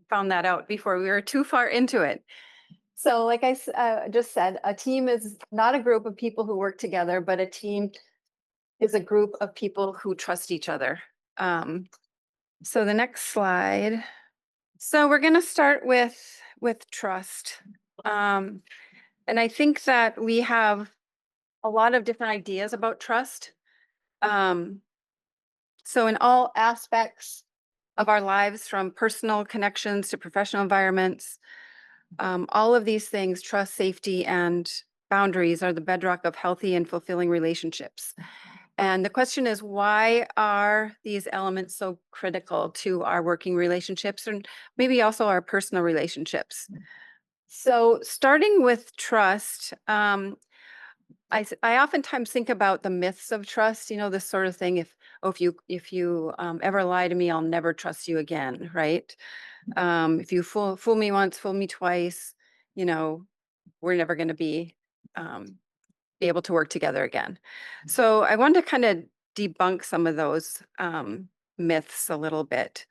found that out before we were too far into it. So, like just said, a team is not a group of people who work together, but a team is a group of people who trust each other. Um, so the next slide. So we're going to start with trust. Um, and I think that we have a lot of different ideas about trust. Um, so in all aspects of our lives, from personal connections to professional environments, all of these things, trust, safety, and boundaries, are the bedrock of healthy and fulfilling relationships. And the question is, why are these elements so critical to our working relationships and maybe also our personal relationships? So, starting with trust, I oftentimes think about the myths of trust. You know, this sort of thing. If you ever lie to me, I'll never trust you again, right? If you fool me once, fool me twice, you know, we're never going to um, be able to work together again. So I wanted to kind of debunk some of those myths a little bit.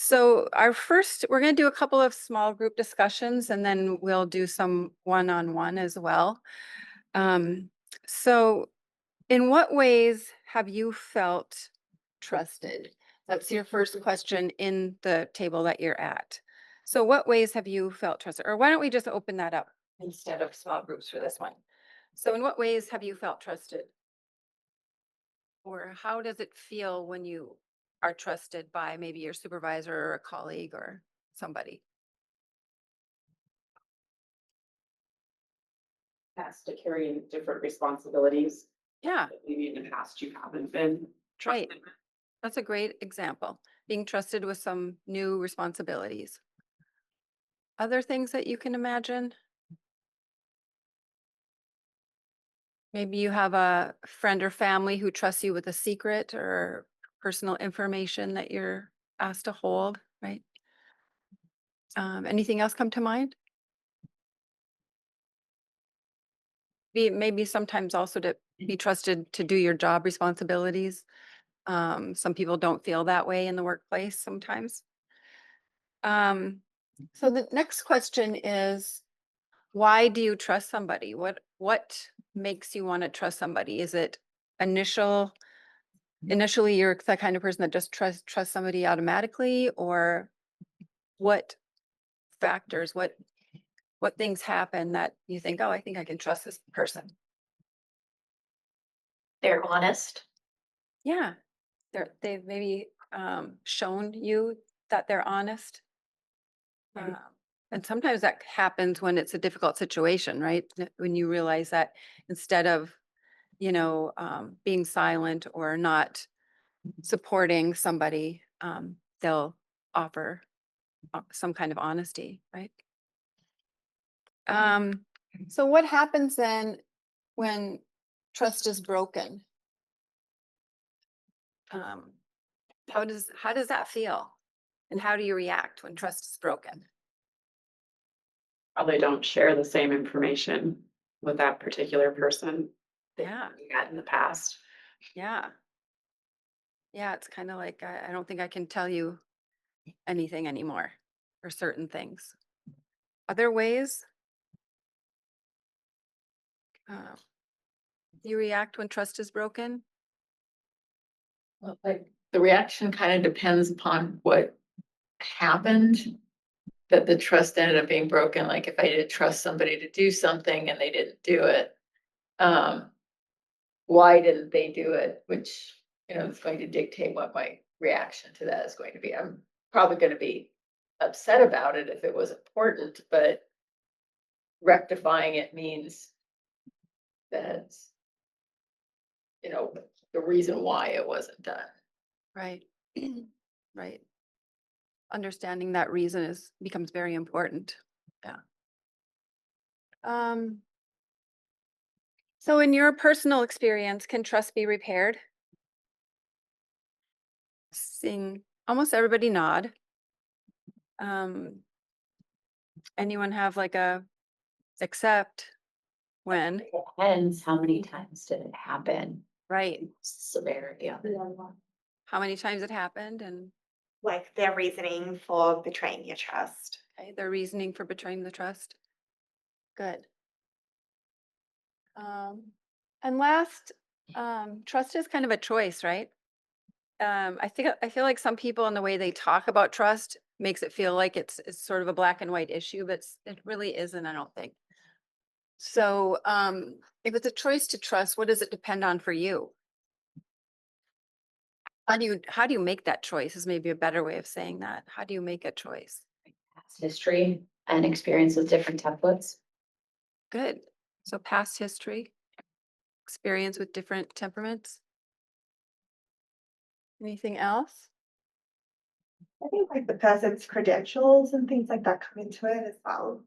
So we're going to do a couple of small group discussions, and then we'll do some one-on-one as well. Um, so, in what ways have you felt trusted? That's your first question in the table that you're at. So, what ways have you felt trusted? Or why don't we just open that up instead of small groups for this one? So, in what ways have you felt trusted? Or how does it feel when you are trusted by maybe your supervisor or a colleague or somebody? Has to carry different responsibilities Yeah, that maybe in the past you haven't been right. trusted with. That's a great example. Being trusted with some new responsibilities. Other things that you can imagine? Maybe you have a friend or family who trusts you with a secret or personal information that you're asked to hold, right? Anything else come to mind? Maybe sometimes also to be trusted to do your job responsibilities. Some people don't feel that way in the workplace sometimes. Um, so the next question is, why do you trust somebody? What makes you want to trust somebody? Is it initial initially you're the kind of person that just trust somebody automatically, or what factors, what things happen that you think, oh, I think I can trust this person? They're honest. Yeah, they've maybe shown you that they're honest. Um, and sometimes that happens when it's a difficult situation, right? When you realize that instead of, being silent or not supporting somebody, they'll offer some kind of honesty, right? Um, so what happens then when trust is broken? Um, how does that feel? And how do you react when trust is broken? Probably don't share the same information with that particular person that Yeah, you had in the past. yeah, yeah. It's kind of like I don't think I can tell you anything anymore for certain things. Other ways uh, you react when trust is broken? Well, like the reaction kind of depends upon what happened that the trust ended up being broken. Like if I did trust somebody to do something and they didn't do it, um, why didn't they do it? Which, is going to dictate what my reaction to that is going to be. I'm probably going to be upset about it if it was important, but rectifying it means that, you know, the reason why it wasn't done. Right. Right. Understanding that reason is becomes very important. Yeah. Um, so in your personal experience, can trust be repaired? Seeing almost everybody nod. Um, anyone have like a except when, Depends how many times did it happen, right? severity of it. How many times it happened and like their reasoning for betraying your trust. Okay, their reasoning for betraying the trust. Good. And last, trust is kind of a choice, right? I feel like some people in the way they talk about trust makes it feel like it's sort of a black and white issue, but it really isn't, I don't think. So, if it's a choice to trust, what does it depend on for you? How do you make that choice is maybe a better way of saying that. How do you make a choice? Past history and experience with different templates. Good. So past history, experience with different temperaments. Anything else? I think like the person's credentials and things like that come into it as well.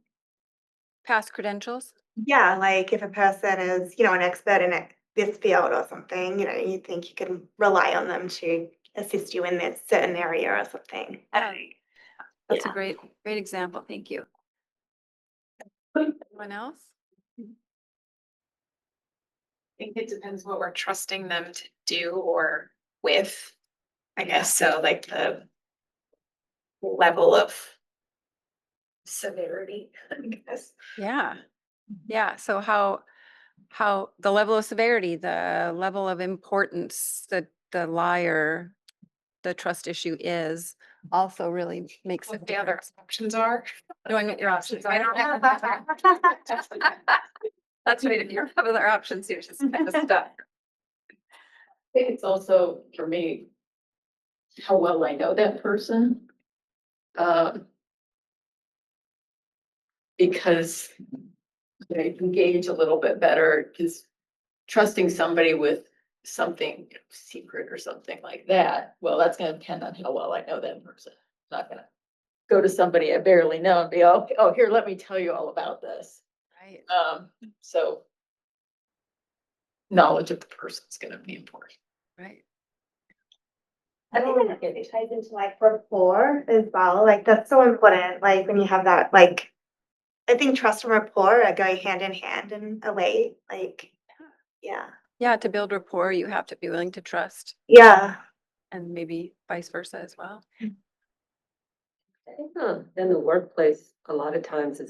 Past credentials? Yeah, like if a person is, an expert in this field or something, you think you can rely on them to assist you in this certain area or something. That's a Yeah. great example. Thank you. Anyone else? I think it depends what we're trusting them to do or with, I guess. So like the level of severity, I guess. Yeah. Yeah. So how the level of severity, the level of importance that the liar, the trust issue is also really makes What it the other options are. knowing what your options I are. don't have That's right. If you don't have other options, you're just kind of stuck. I think it's also, for me, how well I know that person. Because I can gauge a little bit better, because trusting somebody with something secret or something like that, well, that's gonna depend on how well I know that person. I'm not gonna go to somebody I barely know and be, oh, here, let me tell you all about this. Right. So knowledge of the person's gonna be important. Right. I think that it ties into like rapport as well. Like that's so important. Like when you have that, like I think trust and rapport are going hand in hand in a way. Like, yeah. Yeah. To build rapport, you have to be willing to trust, Yeah. and maybe vice versa as well. I think in the workplace, a lot of times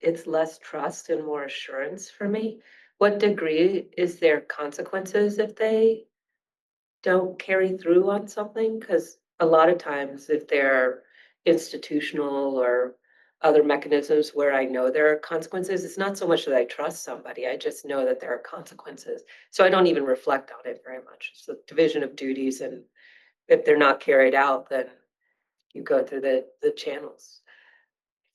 it's less trust and more assurance for me. What degree is there consequences if they don't carry through on something? Because a lot of times if they're institutional or other mechanisms where I know there are consequences, it's not so much that I trust somebody, I just know that there are consequences. So I don't even reflect on it very much. It's the division of duties, and if they're not carried out, then you go through the channels.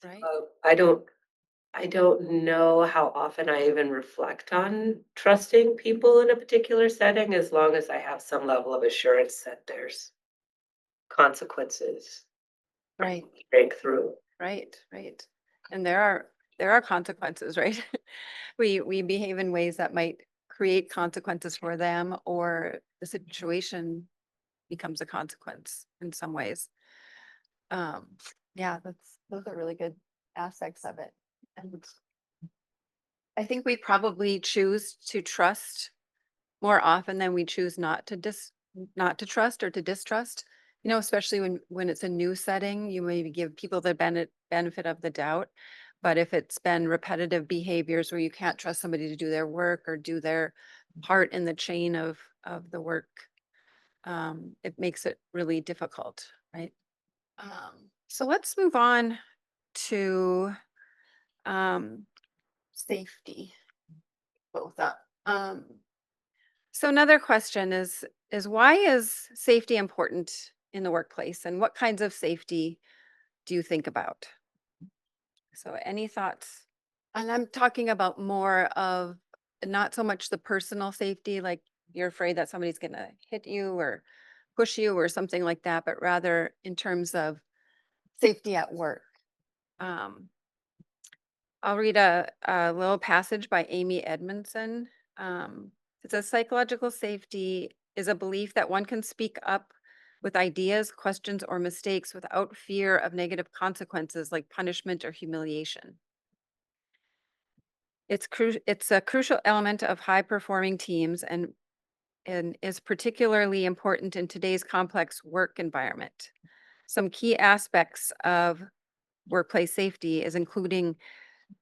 Right. I don't know how often I even reflect on trusting people in a particular setting, as long as I have some level of assurance that there's consequences Right. break through. Right. Right. And there are consequences, right? We behave in ways that might create consequences for them, or the situation becomes a consequence in some ways. Um, yeah, those are really good aspects of it. And I think we probably choose to trust more often than we choose not to trust or to distrust. Especially when it's a new setting, you maybe give people the benefit of the doubt. But if it's been repetitive behaviors where you can't trust somebody to do their work or do their part in the chain of the work, it makes it really difficult, right? So let's move on to safety, both up. So another question is why is safety important in the workplace, and what kinds of safety do you think about? So any thoughts? And I'm talking about more of not so much the personal safety, like you're afraid that somebody's going to hit you or push you or something like that, but rather in terms of safety at work. Um, I'll read a little passage by Amy Edmondson. It says psychological safety is a belief that one can speak up with ideas, questions, or mistakes without fear of negative consequences like punishment or humiliation. It's a crucial element of high performing teams, and is particularly important in today's complex work environment. some key aspects of workplace safety is including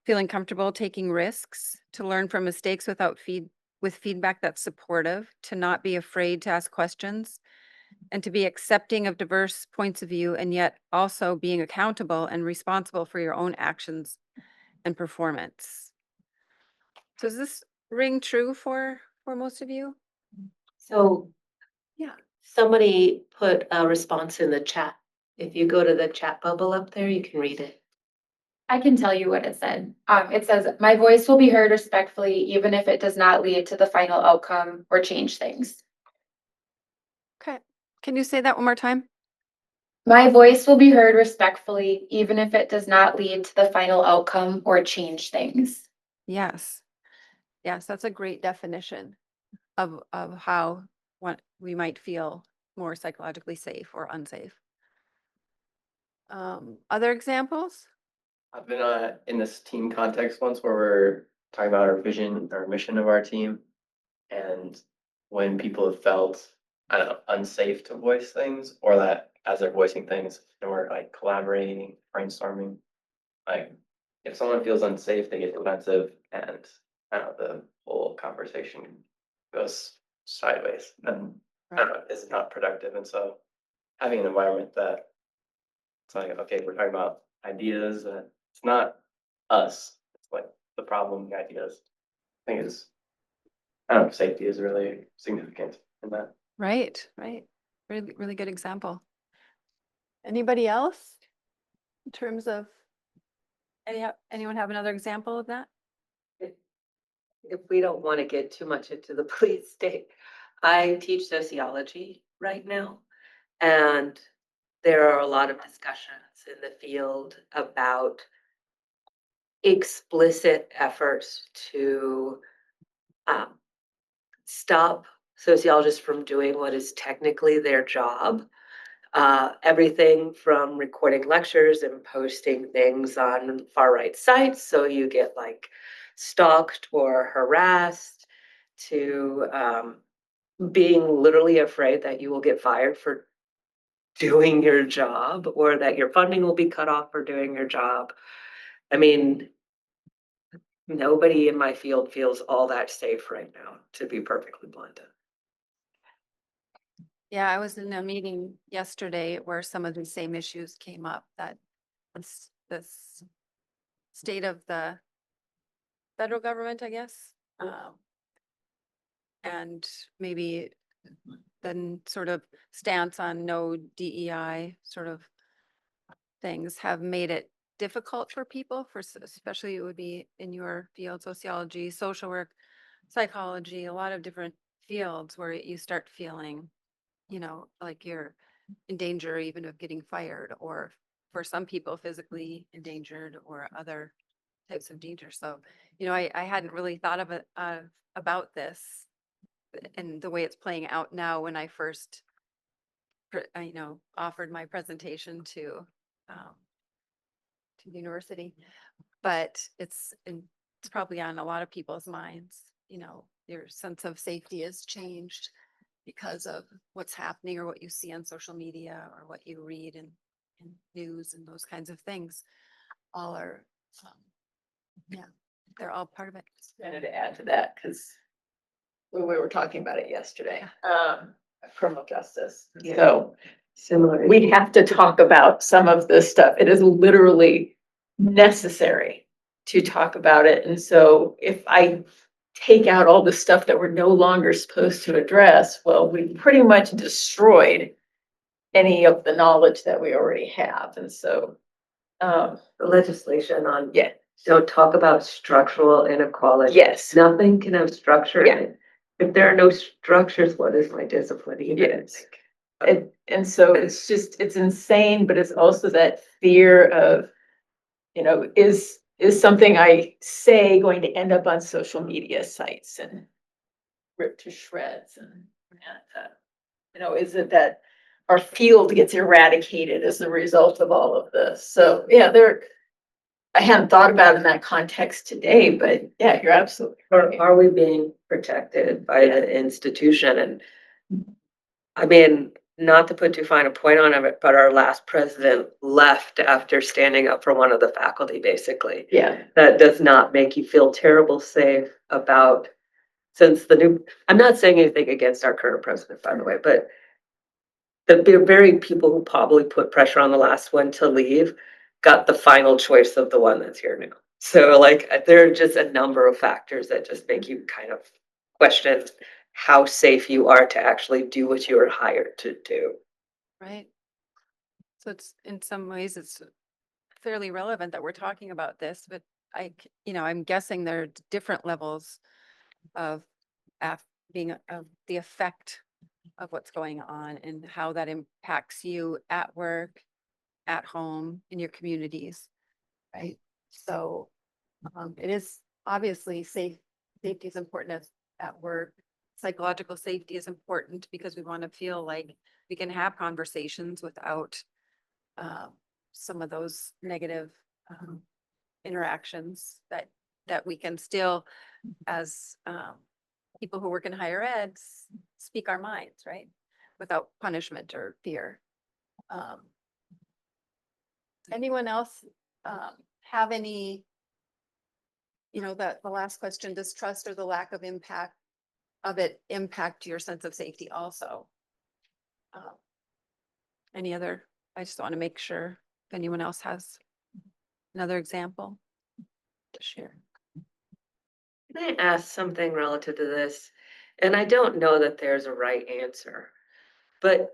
feeling comfortable taking risks, to learn from mistakes with feedback that's supportive, to not be afraid to ask questions, and to be accepting of diverse points of view, and yet also being accountable and responsible for your own actions and performance. So does this ring true for most of you? So Yeah. somebody put a response in the chat. If you go to the chat bubble up there, you can read it. I can tell you what it said. It says, my voice will be heard respectfully, even if it does not lead to the final outcome or change things. Okay. Can you say that one more time? My voice will be heard respectfully, even if it does not lead to the final outcome or change things. Yes. Yes, that's a great definition of how we might feel more psychologically safe or unsafe. Other examples? I've been in this team context once where we're talking about our vision, our mission of our team. And when people have felt, I don't know, unsafe to voice things, or that as they're voicing things, and we're like collaborating, brainstorming, like if someone feels unsafe, they get defensive and I don't know, the whole conversation goes sideways and I don't know, is not productive. And so having an environment that it's like, okay, we're talking about ideas that it's not us, it's like the problem, the ideas. I think is, I don't know, safety is really significant in that. Right, right. Really, really good example. Anybody else? In terms of, anyone have another example of that? If we don't want to get too much into the police state, I teach sociology right now. And there are a lot of discussions in the field about explicit efforts to stop sociologists from doing what is technically their job. Everything from recording lectures and posting things on far right sites, so you get like stalked or harassed, to being literally afraid that you will get fired for doing your job or that your funding will be cut off for doing your job. I mean, nobody in my field feels all that safe right now, to be perfectly blunt. Yeah, I was in a meeting yesterday where some of the same issues came up, that this state of the federal government, I guess. And maybe then sort of stance on no DEI sort of things have made it difficult for people, especially it would be in your field, sociology, social work, psychology, a lot of different fields where you start feeling, like you're in danger even of getting fired, or for some people physically endangered, or other types of danger. So, I hadn't really thought of it about this and the way it's playing out now when I first, offered my presentation to the university. But it's probably on a lot of people's minds. Your sense of safety has changed because of what's happening or what you see on social media or what you read in news and those kinds of things. All are, they're all part of it. Kind of to add to that, because we were talking about it yesterday, criminal justice. Yeah. So Similar. we have to talk about some of this stuff. It is literally necessary to talk about it. And so if I take out all the stuff that we're no longer supposed to address, well, we pretty much destroyed any of the knowledge that we already have. And so, The legislation on, yeah, don't talk about structural inequality. yes. Nothing can have structure Yeah. in it. If there are no structures, what is my discipline even? Yes. And so it's just, it's insane, but it's also that fear of, is something I say going to end up on social media sites and ripped to shreds, and is it that our field gets eradicated as a result of all of this? So yeah, I hadn't thought about it in that context today, but yeah, you're absolutely right. Are we being protected by the institution? And I mean, not to put too fine a point on it, but our last president left after standing up for one of the faculty, basically. Yeah. That does not make you feel terrible safe about, since I'm not saying anything against our current president, by the way, but the very people who probably put pressure on the last one to leave got the final choice of the one that's here now. So like, there are just a number of factors that just make you kind of question how safe you are to actually do what you were hired to do. Right. So it's, in some ways, it's fairly relevant that we're talking about this, but I'm guessing there are different levels of of the effect of what's going on and how that impacts you at work, at home, in your communities, right? So it is obviously safety is important at work. Psychological safety is important because we want to feel like we can have conversations without some of those negative interactions that we can still, as people who work in higher ed, speak our minds, right? Without punishment or fear. Anyone else have any, the last question, does trust or the lack of impact of it impact your sense of safety also? Any other, I just want to make sure if anyone else has another example to share. Can I ask something relative to this? And I don't know that there's a right answer, but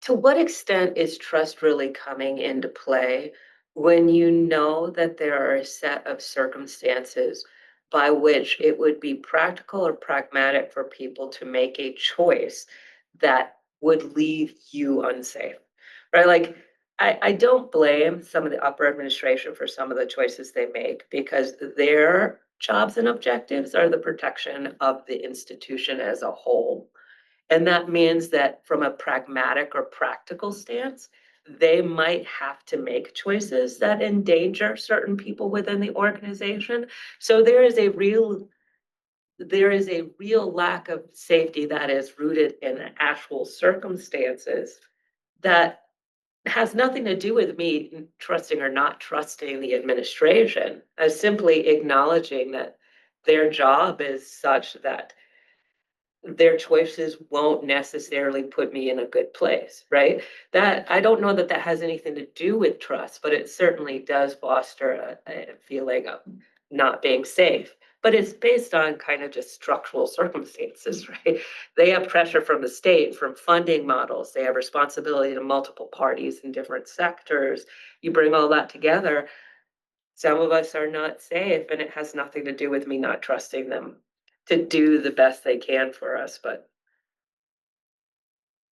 to what extent is trust really coming into play when you know that there are a set of circumstances by which it would be practical or pragmatic for people to make a choice that would leave you unsafe, right? Like, I don't blame some of the upper administration for some of the choices they make because their jobs and objectives are the protection of the institution as a whole. And that means that from a pragmatic or practical stance, they might have to make choices that endanger certain people within the organization. So there is a real lack of safety that is rooted in actual circumstances that has nothing to do with me trusting or not trusting the administration. As simply acknowledging that their job is such that their choices won't necessarily put me in a good place, right? That I don't know that that has anything to do with trust, but it certainly does foster a feeling of not being safe. But it's based on kind of just structural circumstances, right? They have pressure from the state, from funding models. They have responsibility to multiple parties in different sectors. You bring all that together, some of us are not safe, and it has nothing to do with me not trusting them to do the best they can for us, but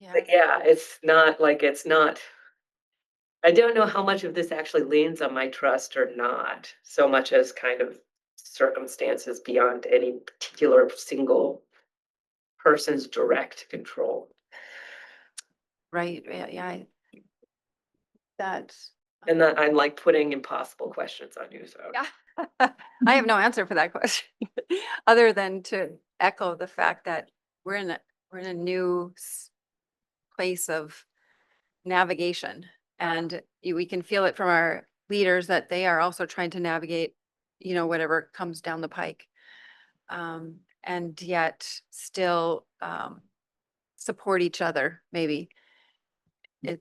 Yeah. yeah, it's not. I don't know how much of this actually leans on my trust or not, so much as kind of circumstances beyond any particular single person's direct control. Right. Yeah. That. And that I'm like putting impossible questions on you, so. Yeah. I have no answer for that question, other than to echo the fact that we're in a new place of navigation, and we can feel it from our leaders that they are also trying to navigate, whatever comes down the pike, and yet still support each other, maybe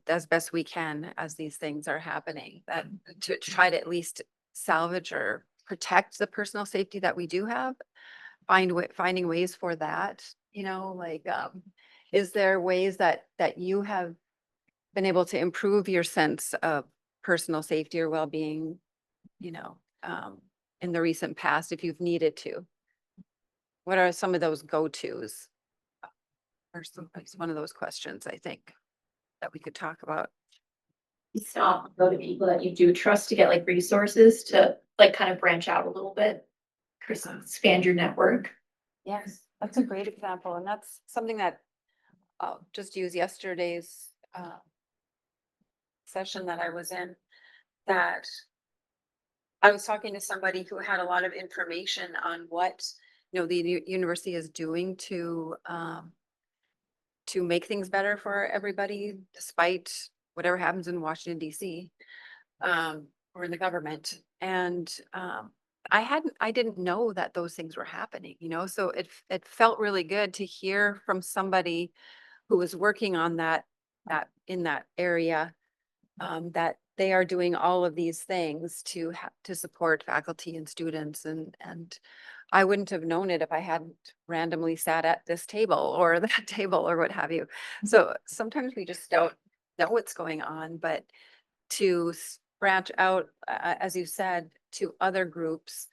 as best we can as these things are happening, that to try to at least salvage or protect the personal safety that we do have, finding ways for that, like, is there ways that you have been able to improve your sense of personal safety or well-being, in the recent past, if you've needed to? What are some of those go-tos? Or it's one of those questions, I think, that we could talk about. You stop, go to people that you do trust to get like resources to like kind of branch out a little bit. Expand your network. Yes, that's a great example. And that's something that I'll just use yesterday's session that I was in, that I was talking to somebody who had a lot of information on what, the university is doing to to make things better for everybody, despite whatever happens in Washington DC, or in the government. And, I didn't know that those things were happening, so it felt really good to hear from somebody who was working on that in that area, that they are doing all of these things to support faculty and students, and I wouldn't have known it if I hadn't randomly sat at this table or that table or what have you. So sometimes we just don't know what's going on, but to branch out, as you said, to other groups,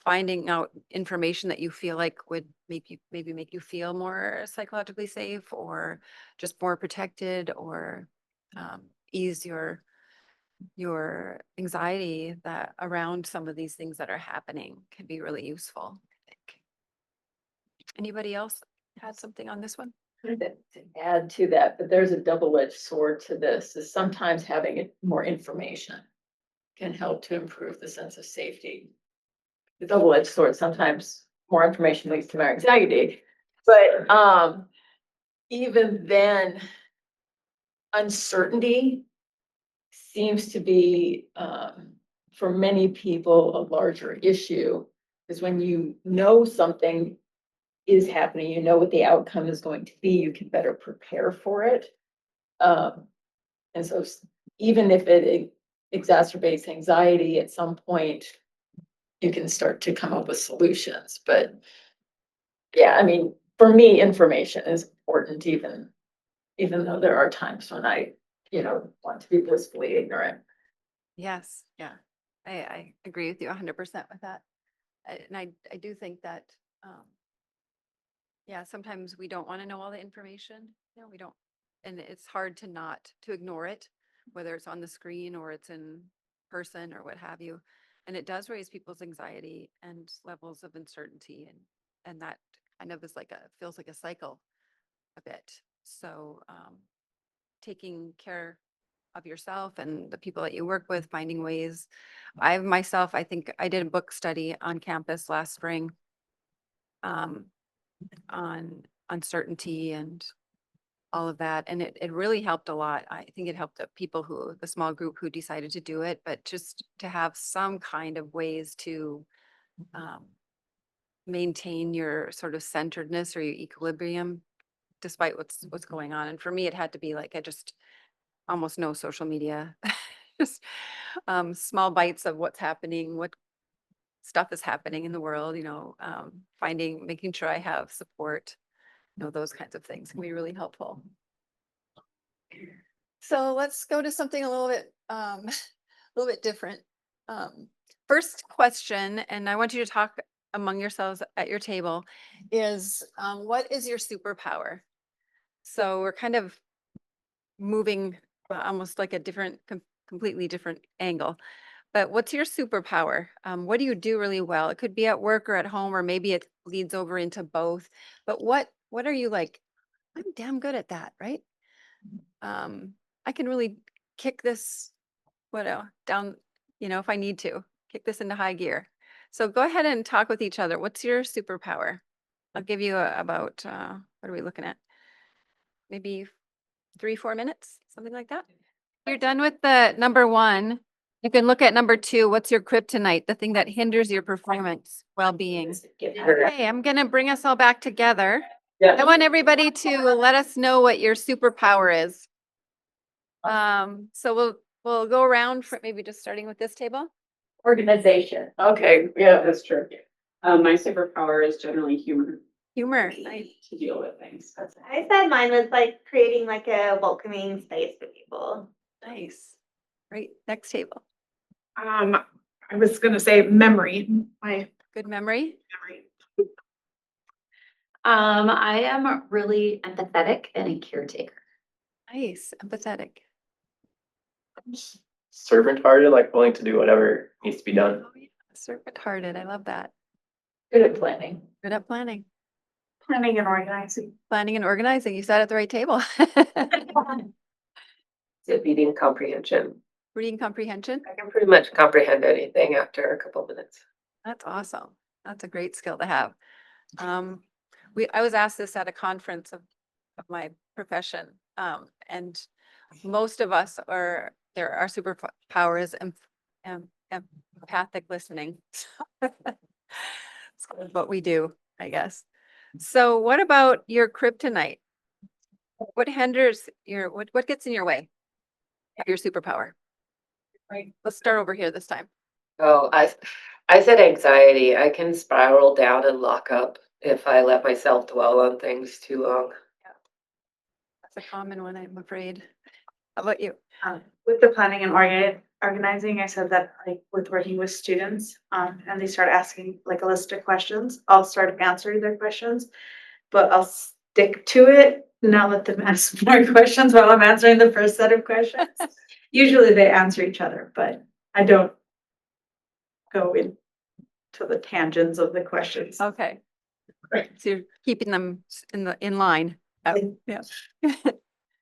finding out information that you feel like would maybe make you feel more psychologically safe or just more protected, or ease your anxiety that around some of these things that are happening can be really useful, I think. Anybody else had something on this one? To add to that, but there's a double-edged sword to this, is sometimes having more information can help to improve the sense of safety. The double-edged sword, sometimes more information leads to more anxiety, but even then, uncertainty seems to be for many people a larger issue, because when you know something is happening, you know what the outcome is going to be, you can better prepare for it. And so even if it exacerbates anxiety at some point, you can start to come up with solutions. But yeah, I mean, for me, information is important, even though there are times when I, want to be blissfully ignorant. Yes, yeah. I agree with you 100% with that. And I do think that, yeah, sometimes we don't want to know all the information. We don't, and it's hard to ignore it, whether it's on the screen or it's in person or what have you. And it does raise people's anxiety and levels of uncertainty, and that kind of feels like a cycle a bit. So, taking care of yourself and the people that you work with, finding ways. I think I did a book study on campus last spring, on uncertainty and all of that. And it really helped a lot. I think it helped the small group who decided to do it, but just to have some kind of ways to maintain your sort of centeredness or your equilibrium despite what's going on. And for me, it had to be like, I just almost no social media, just small bites of what's happening, what stuff is happening in the world, making sure I have support, those kinds of things can be really helpful. So let's go to something a little bit different. First question, and I want you to talk among yourselves at your table, is what is your superpower? So we're kind of moving almost like a completely different angle. But what's your superpower? What do you do really well? It could be at work or at home, or maybe it leads over into both. But what are you like? I'm damn good at that, right? I can really kick this down, if I need to, kick this into high gear. So go ahead and talk with each other. What's your superpower? I'll give you about what are we looking at? Maybe 3-4 minutes, something like that. You're done with the number one. You can look at number 2. What's your kryptonite? The thing that hinders your performance, well-being. Okay, I'm gonna bring us all back together. I want everybody to let us know what your superpower is. So we'll go around for maybe just starting with this table. Organization. Okay, yeah, That's true. My superpower is generally humor Humor. Nice. to deal with things. I said mine was like creating like a welcoming space for people. Nice. Right. Next table. I was gonna say memory, my Good memory. memory. I am really empathetic and a caretaker. Nice. Empathetic. Servant-hearted, like willing to do whatever needs to be done. Oh, yeah. Servant-hearted. I love that. good at planning. Good at planning. Planning and organizing. Planning and organizing. You sat at the right table. It's reading comprehension. Reading comprehension. I can pretty much comprehend anything after a couple of minutes. That's awesome. That's a great skill to have. I was asked this at a conference of my profession. And most of us are, our superpower is empathic listening. It's kind of what we do, I guess. So what about your kryptonite? What hinders your, what gets in your way of your superpower? Right, let's start over here this time. Oh, I said anxiety. I can spiral down and lock up if I let myself dwell on things too long. That's a common one, I'm afraid. How about you? With the planning and organizing, I said that like with working with students, and they start asking like a list of questions, I'll start answering their questions, but I'll stick to it, not let them ask more questions while I'm answering the first set of questions. Usually they answer each other, but I don't go into the tangents of the questions. Okay. So you're keeping them in line. Yeah.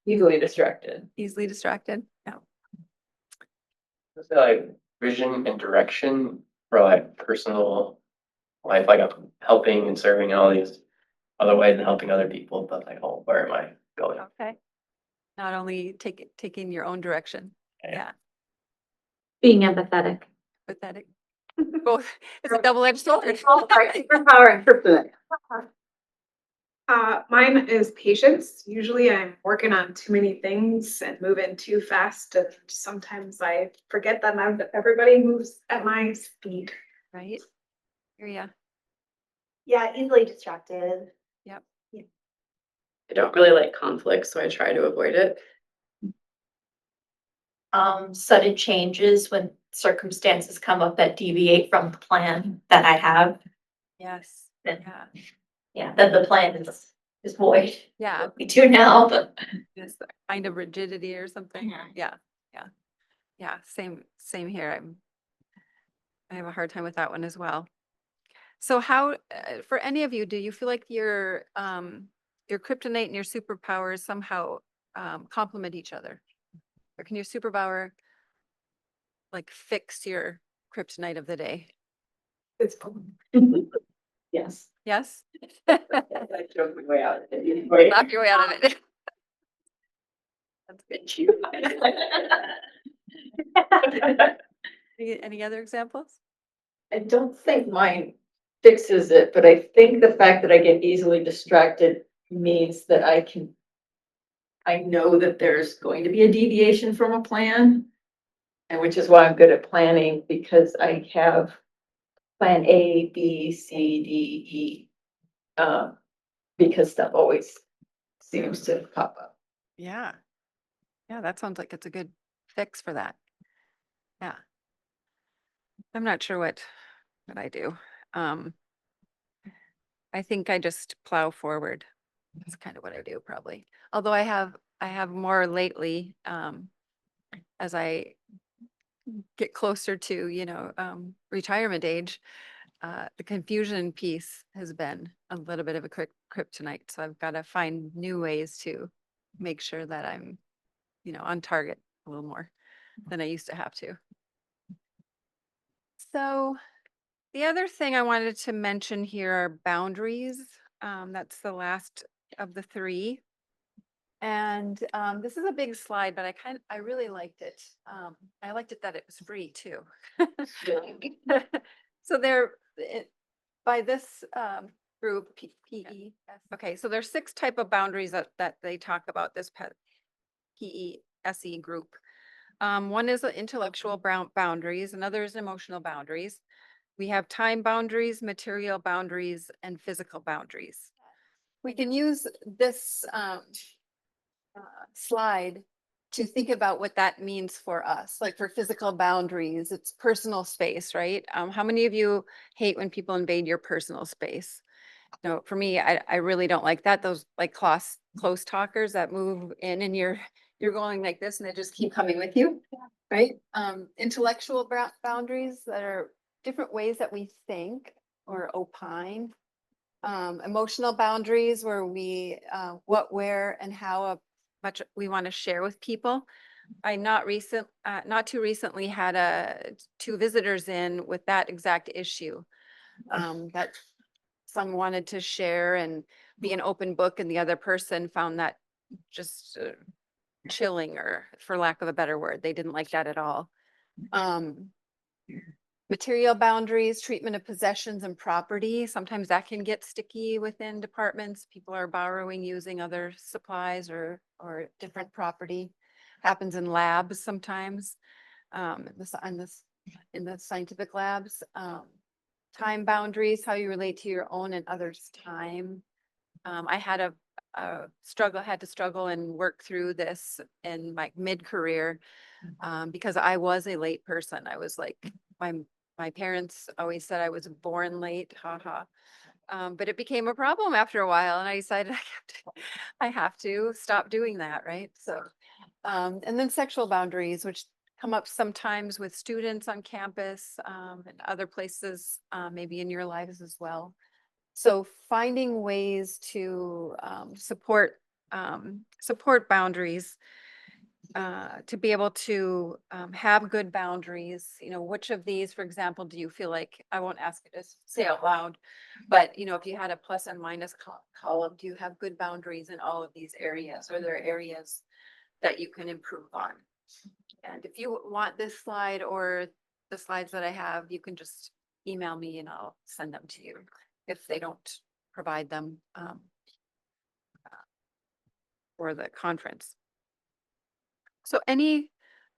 Easily distracted. Easily distracted. Yeah. Is there, like vision and direction for like personal life, like I'm helping and serving in all these other ways and helping other people, but like, oh, where am I going? Okay. Not only taking your own direction. Yeah. Being empathetic. Pathetic. Both. It's a double-edged sword. Superpower and kryptonite. Mine is patience. Usually I'm working on too many things and moving too fast, and sometimes I forget that everybody moves at my speed. Right? Yeah. Yeah, easily distracted. I don't really like conflict, so I try to avoid it. Sudden changes when circumstances come up that deviate from the plan that I have. Yes. Then- Yeah. Yeah, then the plan is void. Yeah. What we do now, but This kind of rigidity or something. Mhm. Yeah. Yeah. Yeah. Same here. I have a hard time with that one as well. So how, for any of you, do you feel like your kryptonite and your superpowers somehow complement each other? Or can your superpower like fix your kryptonite of the day? It's Yes. Yes? I joke my way out of it. Laugh your way out of it. That's good. Any other examples? I don't think mine fixes it, but I think the fact that I get easily distracted means that I know that there's going to be a deviation from a plan. And which is why I'm good at planning, because I have plan A, B, C, D, E. Because stuff always seems to pop up. Yeah. Yeah, that sounds like it's a good fix for that. Yeah. I'm not sure what I do. I think I just plow forward. That's kind of what I do probably. Although I have more lately, as I get closer to, retirement age, the confusion piece has been a little bit of a kryptonite. So I've got to find new ways to make sure that I'm, on target a little more than I used to have to. So the other thing I wanted to mention here are boundaries. That's the last of the three. And this is a big slide, but I really liked it. I liked it that it was free too. So by this group, PES. Okay, so there's 6 type of boundaries that they talk about, this PESE group. One is intellectual boundaries, another is emotional boundaries. We have time boundaries, material boundaries, and physical boundaries. We can use this slide to think about what that means for us. Like for physical boundaries, it's personal space, right? How many of you hate when people invade your personal space? No, for me, I really don't like that. Those like close talkers that move in and you're going like this and they just keep coming with you, right? Intellectual boundaries that are different ways that we think or opine. Emotional boundaries where we, what, where, and how much we want to share with people. I not too recently had 2 visitors in with that exact issue. That some wanted to share and be an open book and the other person found that just chilling, or for lack of a better word, they didn't like that at all. Material boundaries, treatment of possessions and property. Sometimes that can get sticky within departments. People are borrowing, using other supplies or different property. Happens in labs sometimes, in the scientific labs. Time boundaries, how you relate to your own and others' time. I had a had to struggle and work through this in my mid-career, because I was a late person. I was like, my parents always said I was born late, haha. But it became a problem after a while, and I decided I have to stop doing that, right? So, and then sexual boundaries, which come up sometimes with students on campus, and other places, maybe in your lives as well. So finding ways to support boundaries, to be able to have good boundaries. You know, which of these, for example, do you feel like, I won't ask you to say out loud, but you know, if you had a plus and minus column, do you have good boundaries in all of these areas? Are there areas that you can improve on? And if you want this slide or the slides that I have, you can just email me and I'll send them to you if they don't provide them for the conference. So any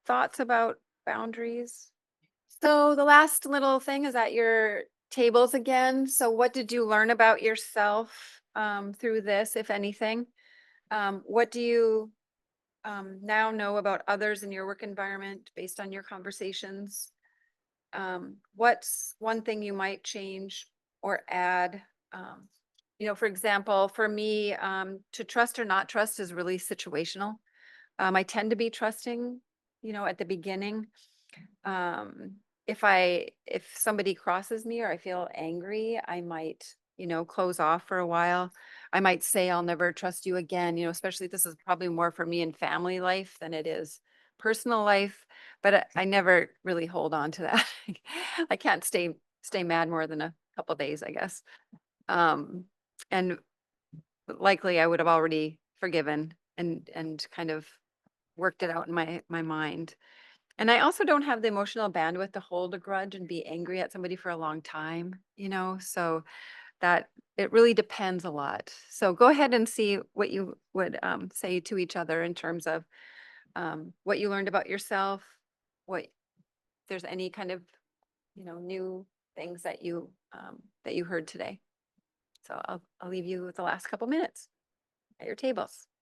thoughts about boundaries? So the last little thing is at your tables again. So what did you learn about yourself through this, if anything? What do you now know about others in your work environment based on your conversations? What's one thing you might change or add? You know, for example, for me, to trust or not trust is really situational. I tend to be trusting, you know, at the beginning. If somebody crosses me or I feel angry, I might, you know, close off for a while. I might say, I'll never trust you again, you know, especially this is probably more for me in family life than it is personal life, but I never really hold on to that. I can't stay mad more than a couple days, I guess. And likely I would have already forgiven and kind of worked it out in my mind. And I also don't have the emotional bandwidth to hold a grudge and be angry at somebody for a long time, you know, so that it really depends a lot. So go ahead and see what you would say to each other in terms of what you learned about yourself, what, if there's any kind of, you know, new things that you heard today. So I'll leave you with the last couple minutes at your tables.